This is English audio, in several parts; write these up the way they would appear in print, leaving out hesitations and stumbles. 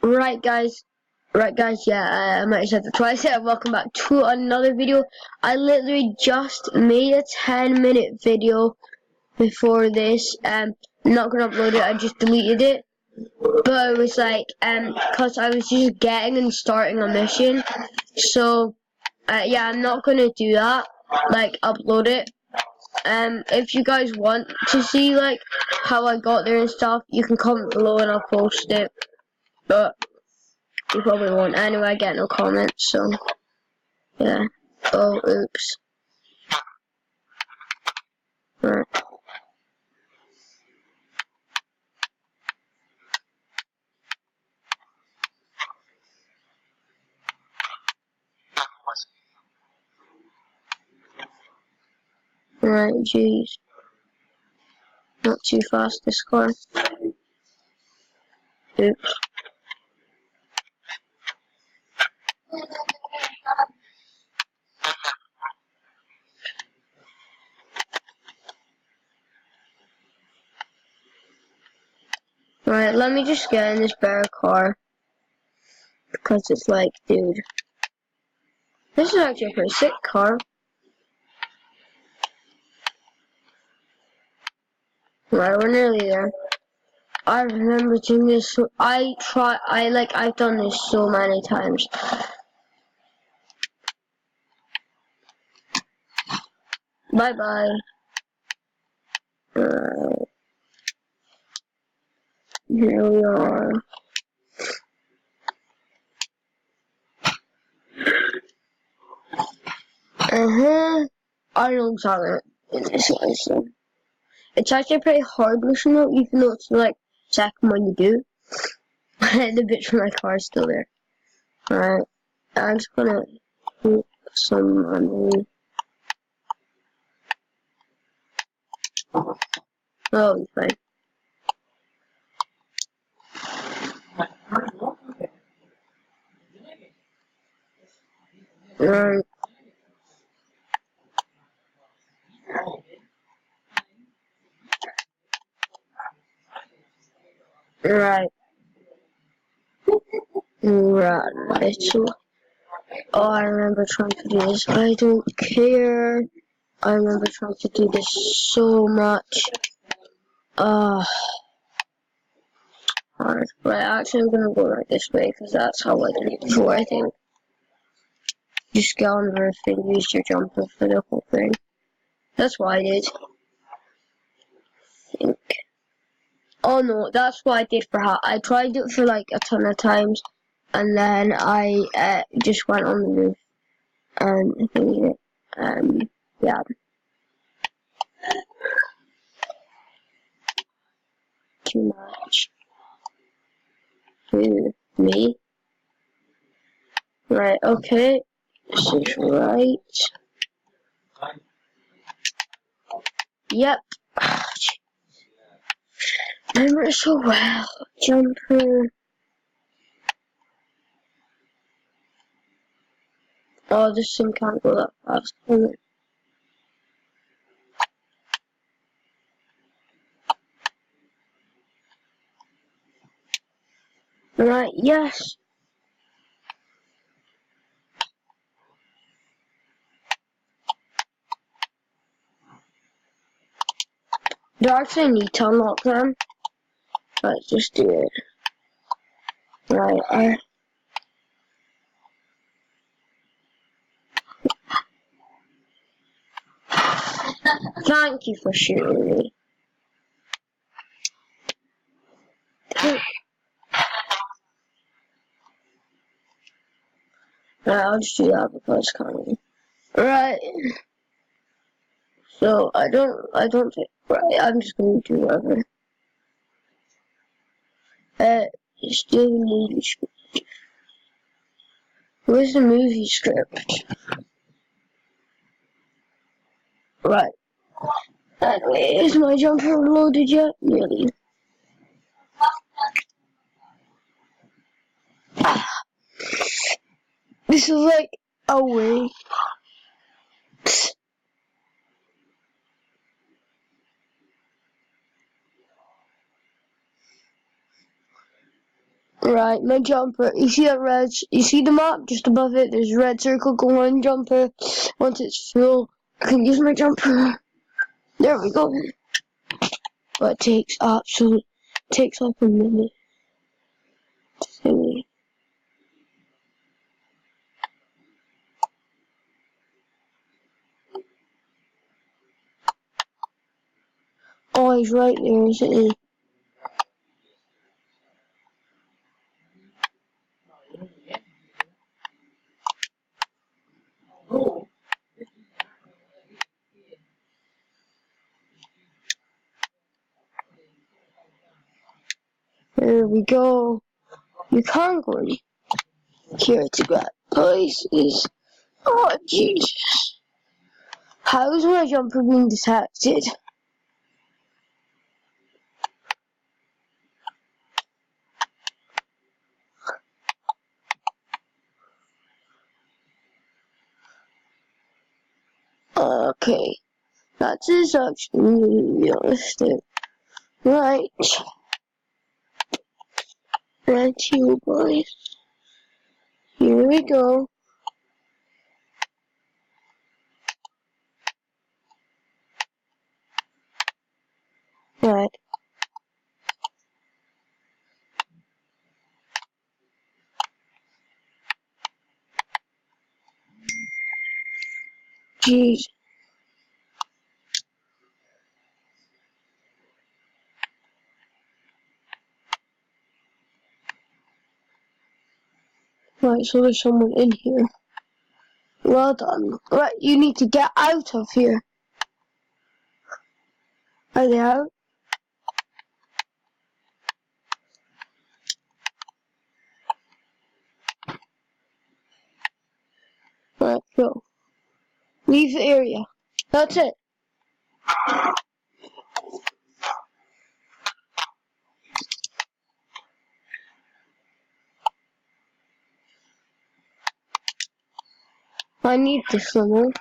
Right guys, yeah, I might have said that twice. Welcome back to another video. I literally just made a 10-minute video before this. I'm not gonna upload it, I just deleted it. But it was like, cause I was just getting and starting a mission. So, yeah, I'm not gonna do that, like upload it. If you guys want to see like how I got there and stuff, you can comment below and I'll post it. But you probably won't anyway, I get no comments, so yeah. Oh, oops. Right. Right, jeez. Not too fast this car. Oops. Right, let me just get in this better car. Because it's like, dude. This is actually a pretty sick car. Right, we're nearly there. I remember doing this, I've done this so many times. Bye bye. Here we are. I know exactly what this is. So. It's actually a pretty hard mission though, even though it's like second one you do. The bitch from my car is still there. Alright, I'm just gonna put some money. Oh, it's fine. Alright. Right. Right. Oh, I remember trying to do this. I don't care. I remember trying to do this so much. Alright. Right, actually I'm gonna go right this way, because that's how I did it before, I think. Just get on the roof and use your jumper for the whole thing. That's what I did. I think. Oh no, that's what I did for hat. I tried it for like a ton of times, and then I just went on the roof and I think yeah. Too much. To me. Right, okay. This is right. Yep. I remember it so well. Jumper. Oh, this thing can't go that fast, can it? Right, yes. Do I actually need to unlock them? Let's just do it. Right, thank you for shooting me. Right, I'll just do that because it's coming. Right. So I don't think. Right, I'm just gonna do whatever. Still need. Where's the movie script? Right. Anyway, is my jumper loaded yet? Nearly. This is like a way. Right, my jumper. You see that red? You see the map just above it? There's a red circle going on jumper. Once it's full, I can use my jumper. There we go. But it takes like a minute. Oh, he's right there, isn't he? There we go. You can't go in here to grab places. Oh, Jesus. How is my jumper being detected? Okay. That is actually realistic. Right. Right, you boys. Here we go. Right. Jeez. Right, so there's someone in here. Well done. Right, you need to get out of here. Are they out? Right, go. Leave the area. That's it. I need this one.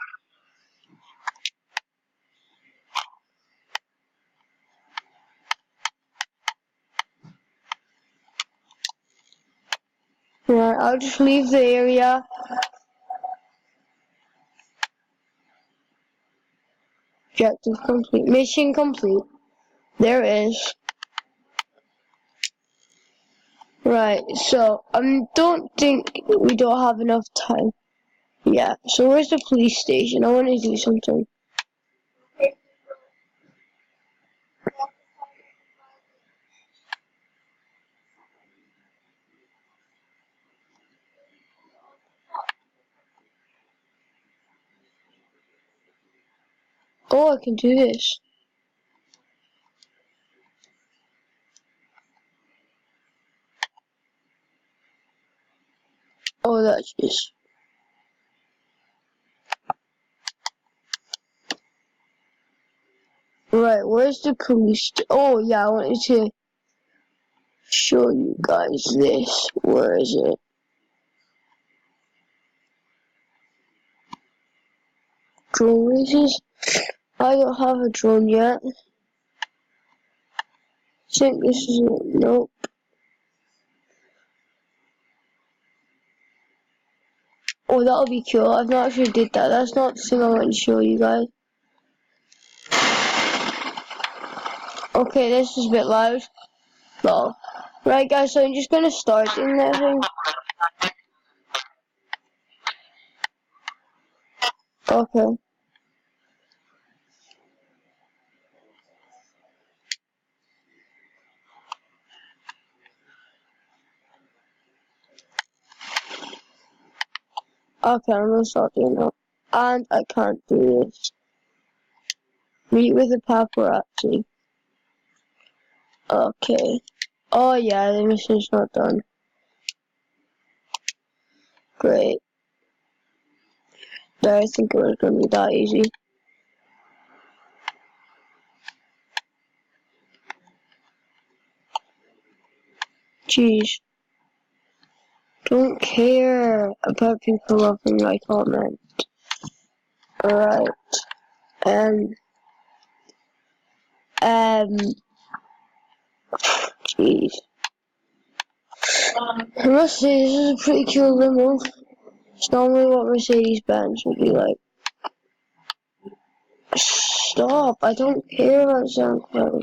Right, I'll just leave the area. Objective complete. Mission complete. There is. Right, so I don't think we don't have enough time. Yeah, so where's the police station? I want to do something. Oh, I can do this. Oh, that's just. Right, where's the police? Oh, yeah, I wanted to show you guys this. Where is it? Drone races? I don't have a drone yet. I think this is it. Nope. Oh, that'll be cool. I've not actually did that. That's not the thing I want to show you guys. Okay, this is a bit loud. Well, right, guys, so I'm just gonna start doing that thing. Okay. Okay, I'm gonna start doing that. And I can't do this. Meet with the paparazzi. Okay. Oh yeah, the mission's not done. Great. I think it was gonna be that easy. Jeez. Don't care about people loving my comment. Alright. Um. Jeez. I must say, this is a pretty cool limo. It's normally what Mercedes-Benz would be like. Stop, I don't care about SoundCloud.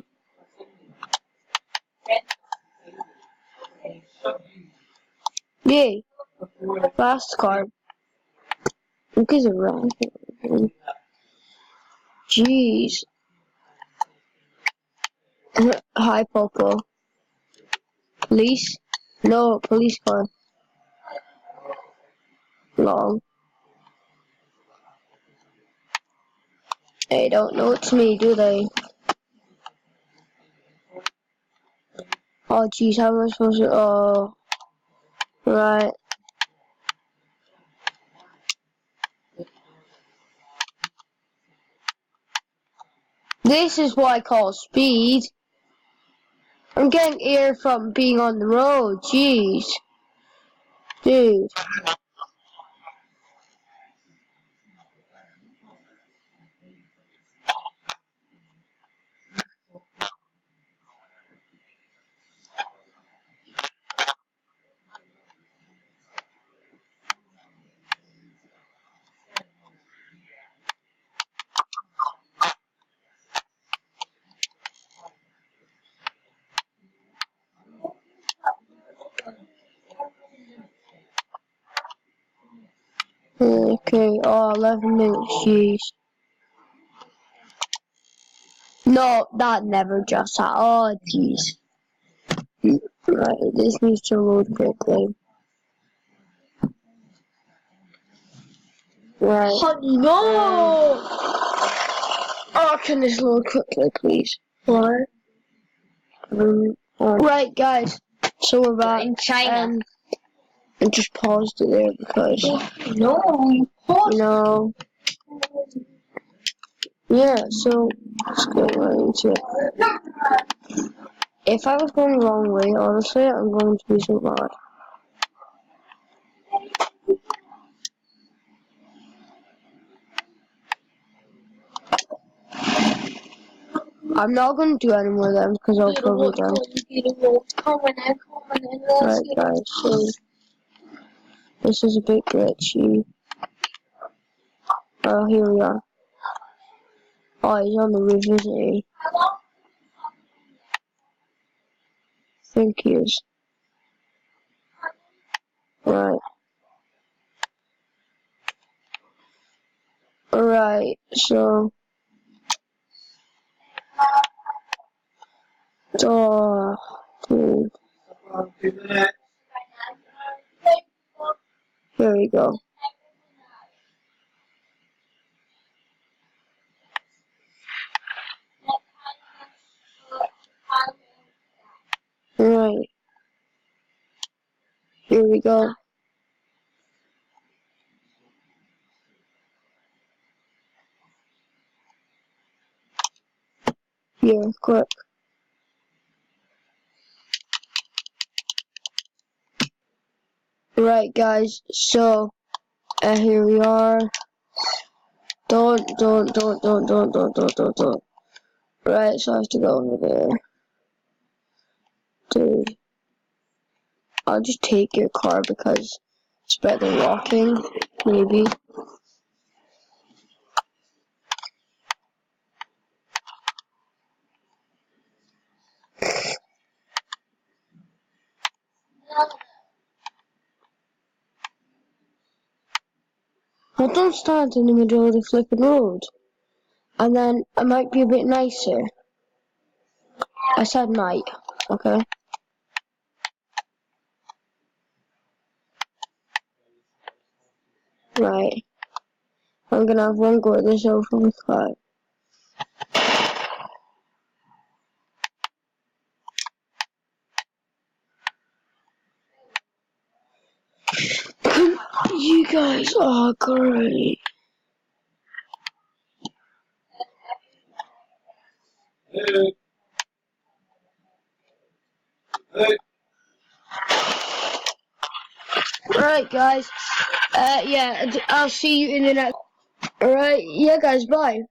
Yay, fast car. Look at the racket. Jeez. Hi, Popo. Police? No, police car. Long. They don't know it's me, do they? Oh, jeez, how am I supposed to? Oh, right. This is what I call speed. I'm getting air from being on the road. Jeez. Dude. Okay, oh, 11 minutes, jeez. No, that never just happened. Oh, jeez. Right, this needs to load quickly. Right. Oh no! Oh, can this load quickly, please? What? Right, guys. So we're back. In China. I just paused it there because, No, you paused. no. Yeah, so let's go right into it. If I was going the wrong way, honestly, I'm going to be so mad. I'm not going to do any more of them because I'll probably die. Right, guys, so this is a bit glitchy. Oh, here we are. Oh, he's on the roof, isn't he? I think he is. Right. Alright, so. Oh, dude. Here we go. Alright. Here we go. Here, quick. Right, guys, so, here we are. Don't. Right, so I have to go over there. Dude. I'll just take your car because it's better than walking, maybe. Well, don't stand in the middle of the flipping road. And then it might be a bit nicer. I said might, okay? Right. I'm gonna have one go at this over with five. You guys are great. Right, guys. Yeah, I'll see you in the next. Alright, yeah, guys, bye.